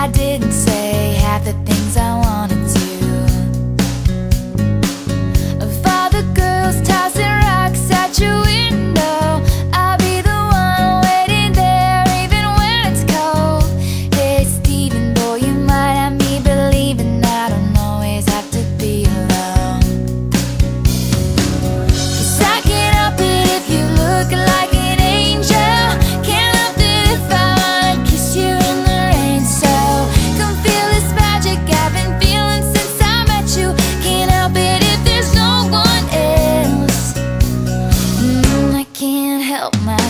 I didn't say half the things I wanted to. For the girls tossing rocks at your window, I'll be the one waiting there even when it's cold. Hey Steven, boy, you might have me believing I don't always have to be alone. 'Cause I can't help it if you look like an angel. Can't help it if I wanna kiss you in the rain. So come feel this magic I've been feeling since I met you. Can't help it if there's no one else. I can't help myself.